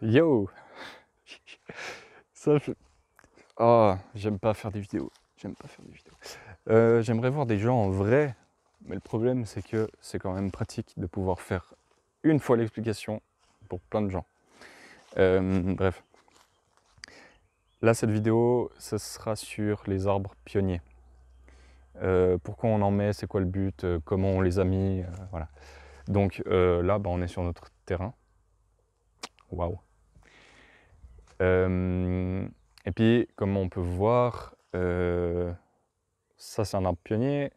Yo! Ça fait... Oh, j'aime pas faire des vidéos. J'aime pas faire des vidéos. J'aimerais voir des gens en vrai, mais le problème c'est que c'est quand même pratique de pouvoir faire une fois l'explication pour plein de gens. Bref. Là, cette vidéo, ce sera sur les arbres pionniers. Pourquoi on en met, c'est quoi le but, comment on les a mis, voilà. Donc là, bah, on est sur notre terrain. Waouh! Et puis, comme on peut voir, ça c'est un arbre pionnier,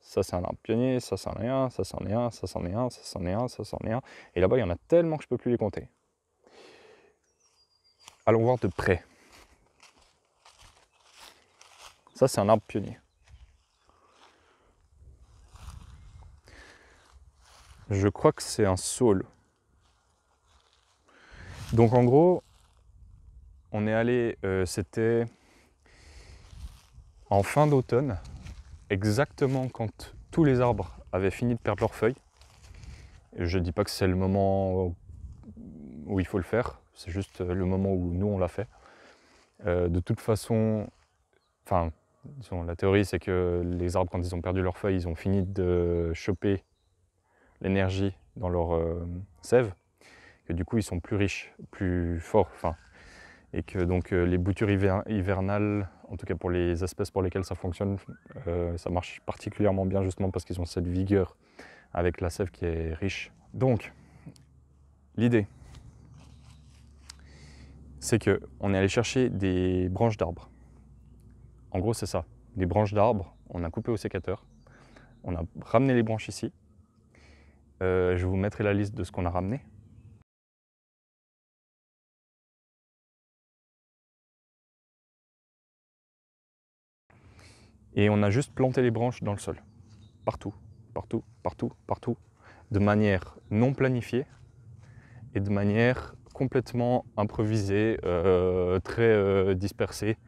ça c'est un arbre pionnier, ça c'en est un, ça c'en est un, ça c'en est un, ça c'en est un, ça c'en est un. Et là-bas, il y en a tellement que je ne peux plus les compter. Allons voir de près. Ça c'est un arbre pionnier. Je crois que c'est un saule. Donc en gros, on est allé, c'était en fin d'automne, exactement quand tous les arbres avaient fini de perdre leurs feuilles. Je ne dis pas que c'est le moment où il faut le faire, c'est juste le moment où nous on l'a fait. De toute façon, enfin, la théorie c'est que les arbres, quand ils ont perdu leurs feuilles, ils ont fini de choper l'énergie dans leur sève, que du coup ils sont plus riches, plus forts, enfin, et que donc les boutures hivernales, en tout cas pour les espèces pour lesquelles ça fonctionne, ça marche particulièrement bien justement parce qu'ils ont cette vigueur avec la sève qui est riche. Donc, l'idée, c'est qu'on est allé chercher des branches d'arbres. En gros, c'est ça, des branches d'arbres, on a coupé au sécateur, on a ramené les branches ici. Je vous mettrai la liste de ce qu'on a ramené. Et on a juste planté les branches dans le sol, partout, partout, partout, partout, de manière non planifiée et de manière complètement improvisée, très dispersée.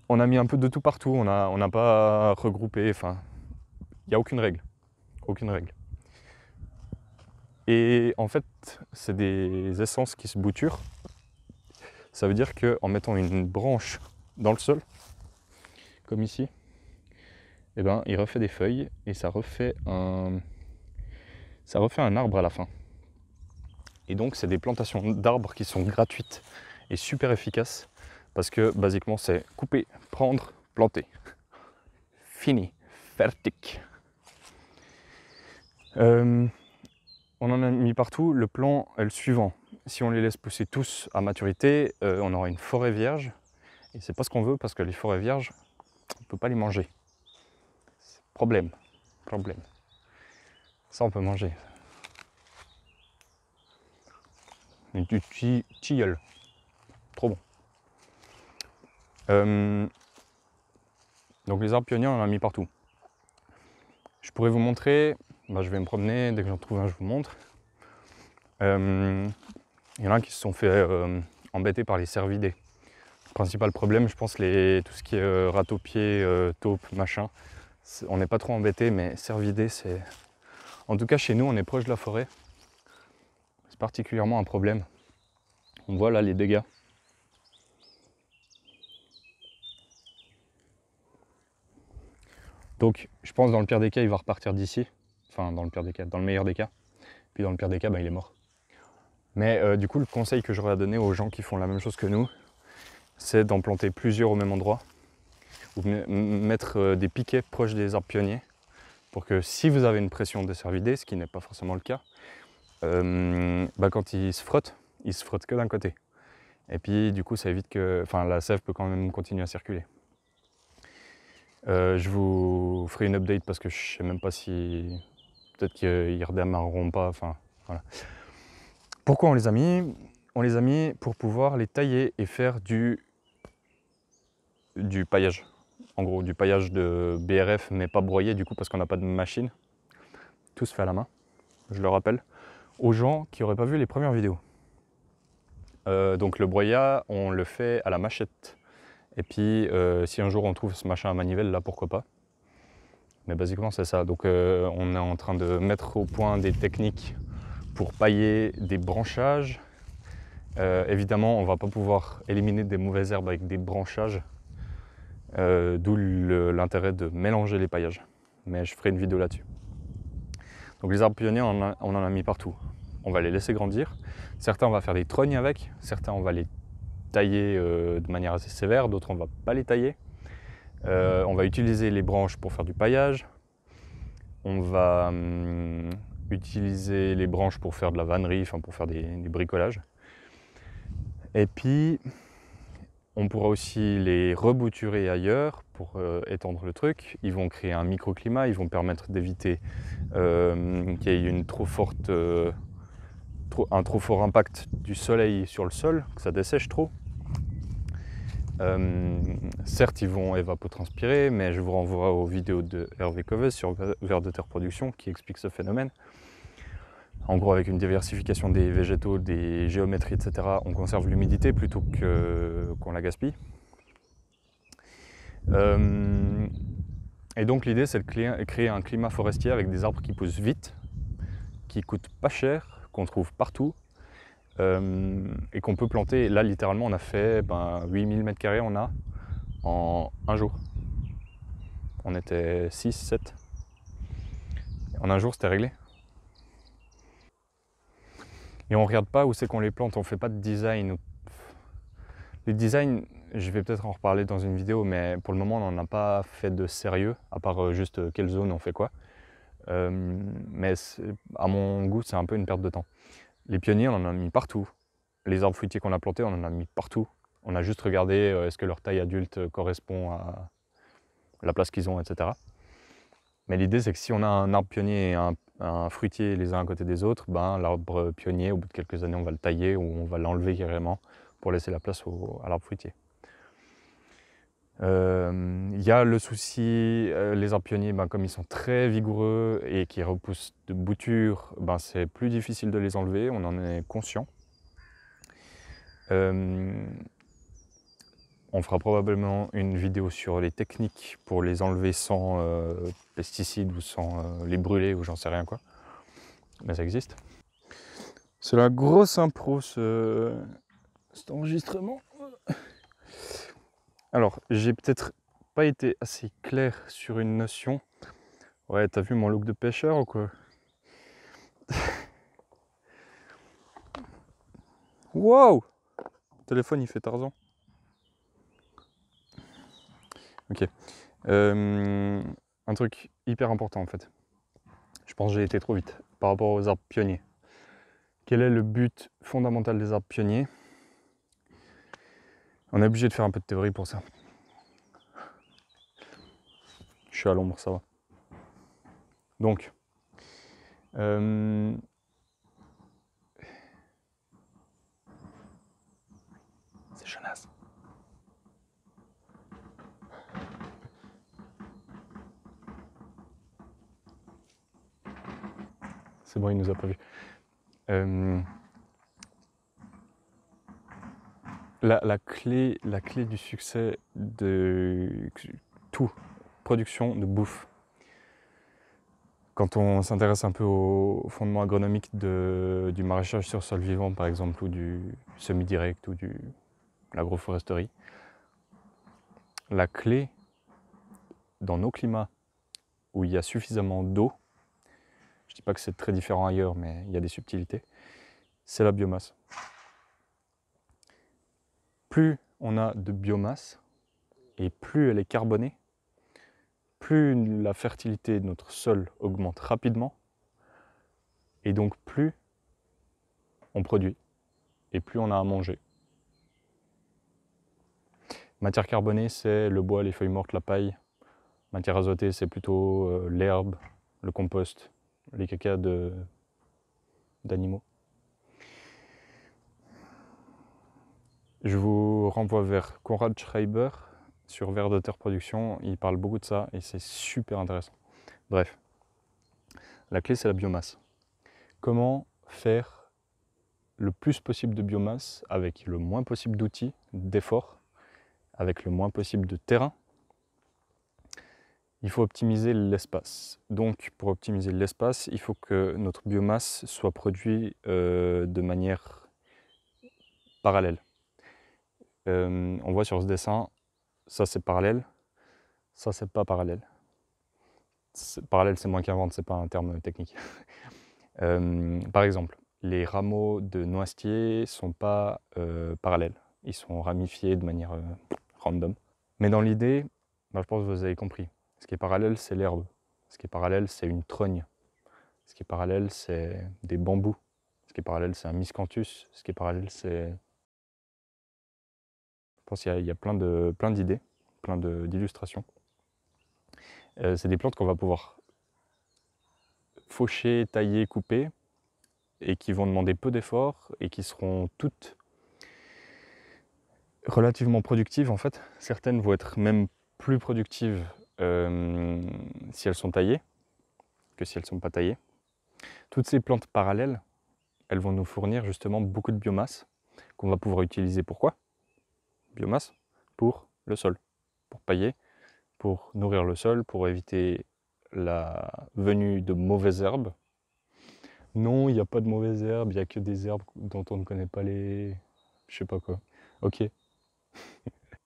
On a mis un peu de tout partout, on n'a pas regroupé, enfin, il n'y a aucune règle, aucune règle. Et en fait, c'est des essences qui se bouturent. Ça veut dire qu'en mettant une branche dans le sol, comme ici, eh ben, il refait des feuilles et ça refait un arbre à la fin. Et donc, c'est des plantations d'arbres qui sont gratuites et super efficaces parce que, basiquement, c'est couper, prendre, planter. Fini, fertig. On en a mis partout. Le plan est le suivant. Si on les laisse pousser tous à maturité, on aura une forêt vierge. Et c'est pas ce qu'on veut parce que les forêts vierges, on ne peut pas les manger. Problème, problème. Ça, on peut manger. Du tilleul. Trop bon. Donc les arbres pionniers, on en a mis partout. Je pourrais vous montrer, bah, je vais me promener, dès que j'en trouve un, je vous montre. Il y en a qui se sont fait embêter par les cervidés. Le principal problème, je pense, tout ce qui est râteau-pied, taupe, machin, on n'est pas trop embêté, mais cervidés, c'est... En tout cas, chez nous, on est proche de la forêt. C'est particulièrement un problème. On voit là les dégâts. Donc, je pense dans le pire des cas, il va repartir d'ici. Enfin, dans le pire des cas, dans le meilleur des cas. Puis dans le pire des cas, bah, il est mort. Mais du coup, le conseil que j'aurais à donner aux gens qui font la même chose que nous, c'est d'en planter plusieurs au même endroit. Ou mettre des piquets proches des arbres pionniers. Pour que si vous avez une pression des cervidés, ce qui n'est pas forcément le cas, bah, quand ils se frottent que d'un côté. Et puis du coup, ça évite que... Enfin, la sève peut quand même continuer à circuler. Je vous ferai une update parce que je sais même pas si... Peut-être qu'ils redémarreront pas, enfin, voilà. Pourquoi on les a mis? On les a mis pour pouvoir les tailler et faire du paillage. En gros, du paillage de BRF, mais pas broyé du coup parce qu'on n'a pas de machine. Tout se fait à la main, je le rappelle, aux gens qui n'auraient pas vu les premières vidéos. Donc le broyat, on le fait à la machette. Et puis, si un jour on trouve ce machin à manivelle, là, pourquoi pas. Mais basiquement, c'est ça. Donc, on est en train de mettre au point des techniques pour pailler des branchages. Évidemment, on ne va pas pouvoir éliminer des mauvaises herbes avec des branchages, d'où l'intérêt de mélanger les paillages. Mais je ferai une vidéo là-dessus. Donc les arbres pionniers, on en a mis partout. On va les laisser grandir. Certains, on va faire des trognes avec. Certains, on va les tailler de manière assez sévère. D'autres, on ne va pas les tailler. On va utiliser les branches pour faire du paillage. On va utiliser les branches pour faire de la vannerie, enfin pour faire des bricolages. Et puis, on pourra aussi les rebouturer ailleurs pour étendre le truc. Ils vont créer un microclimat, ils vont permettre d'éviter qu'il y ait un trop fort impact du soleil sur le sol, que ça dessèche trop. Certes, ils vont évapotranspirer, mais je vous renvoie aux vidéos de Hervé Covez sur Vers de Terre Production qui explique ce phénomène. En gros, avec une diversification des végétaux, des géométries, etc., on conserve l'humidité plutôt qu'on la gaspille. Et donc l'idée, c'est de créer un climat forestier avec des arbres qui poussent vite, qui coûtent pas cher, qu'on trouve partout, et qu'on peut planter. Là, littéralement, on a fait 8000 m² on a en un jour. On était 6, 7. En un jour, c'était réglé. Et on ne regarde pas où c'est qu'on les plante, on ne fait pas de design. Les designs, je vais peut-être en reparler dans une vidéo, mais pour le moment, on n'en a pas fait de sérieux, à part juste quelle zone on fait quoi. Mais à mon goût, c'est un peu une perte de temps. Les pionniers, on en a mis partout. Les arbres fruitiers qu'on a plantés, on en a mis partout. On a juste regardé est-ce que leur taille adulte correspond à la place qu'ils ont, etc. Mais l'idée, c'est que si on a un arbre pionnier et un fruitier les uns à côté des autres, l'arbre pionnier, au bout de quelques années, on va le tailler ou on va l'enlever carrément pour laisser la place à l'arbre fruitier. Il y a le souci, les arbres pionniers, comme ils sont très vigoureux et qui repoussent de boutures, c'est plus difficile de les enlever, on en est conscient. On fera probablement une vidéo sur les techniques pour les enlever sans pesticides ou sans les brûler ou j'en sais rien quoi. Mais ça existe. C'est la grosse impro cet enregistrement. Alors, j'ai peut-être pas été assez clair sur une notion. Ouais, t'as vu mon look de pêcheur ou quoi? Wow! Le téléphone il fait Tarzan. Ok. Un truc hyper important en fait. Je pense que j'ai été trop vite par rapport aux arbres pionniers. Quel est le but fondamental des arbres pionniers? On est obligé de faire un peu de théorie pour ça. Je suis à l'ombre, ça va. Donc, c'est chenasse. C'est bon, il nous a pas vu. La clé du succès de tout, production de bouffe. Quand on s'intéresse un peu au fondement agronomique du maraîchage sur sol vivant, par exemple, ou du semi-direct, ou de l'agroforesterie, la clé dans nos climats où il y a suffisamment d'eau, je ne dis pas que c'est très différent ailleurs, mais il y a des subtilités, c'est la biomasse. Plus on a de biomasse, et plus elle est carbonée, plus la fertilité de notre sol augmente rapidement, et donc plus on produit, et plus on a à manger. Matière carbonée, c'est le bois, les feuilles mortes, la paille. Matière azotée, c'est plutôt l'herbe, le compost, les cacas d'animaux. Je vous renvoie vers Konrad Schreiber sur Vers de Terre Production. Il parle beaucoup de ça et c'est super intéressant. Bref, la clé c'est la biomasse. Comment faire le plus possible de biomasse avec le moins possible d'outils, d'efforts, avec le moins possible de terrain Il faut optimiser l'espace. Donc pour optimiser l'espace, il faut que notre biomasse soit produite de manière parallèle. On voit sur ce dessin, ça c'est parallèle, ça c'est pas parallèle. Parallèle c'est moi qui invente, c'est pas un terme technique. Par exemple, les rameaux de noisetier sont pas parallèles, ils sont ramifiés de manière random. Mais dans l'idée, je pense que vous avez compris. Ce qui est parallèle, c'est l'herbe. Ce qui est parallèle, c'est une trogne. Ce qui est parallèle, c'est des bambous. Ce qui est parallèle, c'est un miscanthus. Ce qui est parallèle, c'est... Je pense qu'il y a plein d'idées, plein d'illustrations. C'est des plantes qu'on va pouvoir faucher, tailler, couper, et qui vont demander peu d'efforts, et qui seront toutes relativement productives en fait. Certaines vont être même plus productives si elles sont taillées que si elles ne sont pas taillées. Toutes ces plantes parallèles, elles vont nous fournir justement beaucoup de biomasse qu'on va pouvoir utiliser pour quoi? Biomasse pour le sol, pour pailler, pour nourrir le sol, pour éviter la venue de mauvaises herbes. Non, il n'y a pas de mauvaises herbes, il n'y a que des herbes dont on ne connaît pas les... je sais pas quoi. Ok.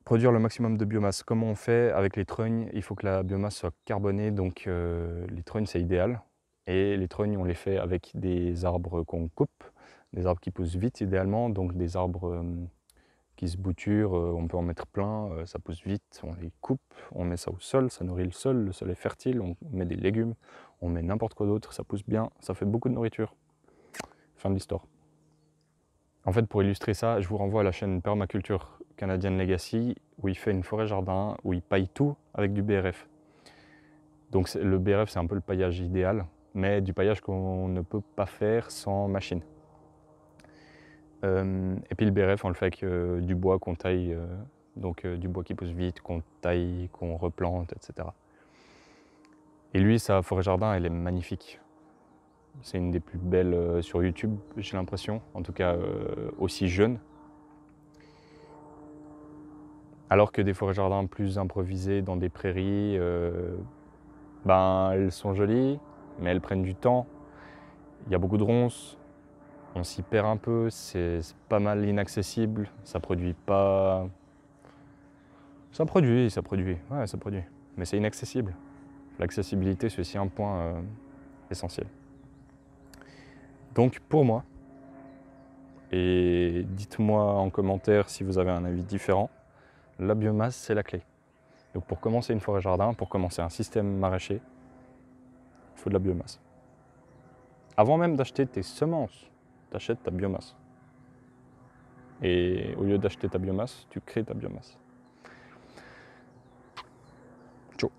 Produire le maximum de biomasse. Comment on fait avec les trognes? Il faut que la biomasse soit carbonée, donc les trognes c'est idéal. Et les trognes, on les fait avec des arbres qu'on coupe, des arbres qui poussent vite idéalement, donc des arbres qui se bouturent, on peut en mettre plein, ça pousse vite, on les coupe, on met ça au sol, ça nourrit le sol est fertile, on met des légumes, on met n'importe quoi d'autre, ça pousse bien, ça fait beaucoup de nourriture. Fin de l'histoire. En fait, pour illustrer ça, je vous renvoie à la chaîne Permaculture Canadian Legacy, où il fait une forêt-jardin, où il paille tout avec du BRF. Donc le BRF, c'est un peu le paillage idéal, mais du paillage qu'on ne peut pas faire sans machine. Et puis le BRF, on le fait avec du bois qu'on taille, donc du bois qui pousse vite, qu'on taille, qu'on replante, etc. Et lui, sa forêt-jardin, elle est magnifique. C'est une des plus belles sur YouTube, j'ai l'impression, en tout cas aussi jeune. Alors que des forêts-jardins plus improvisées dans des prairies, elles sont jolies, mais elles prennent du temps. Il y a beaucoup de ronces, on s'y perd un peu, c'est pas mal inaccessible, ça produit pas... Ça produit, ouais, ça produit, mais c'est inaccessible. L'accessibilité, c'est aussi un point essentiel. Donc pour moi, et dites-moi en commentaire si vous avez un avis différent, la biomasse, c'est la clé. Donc pour commencer une forêt-jardin, pour commencer un système maraîcher, il faut de la biomasse. Avant même d'acheter tes semences, tu achètes ta biomasse. Et au lieu d'acheter ta biomasse, tu crées ta biomasse. Ciao.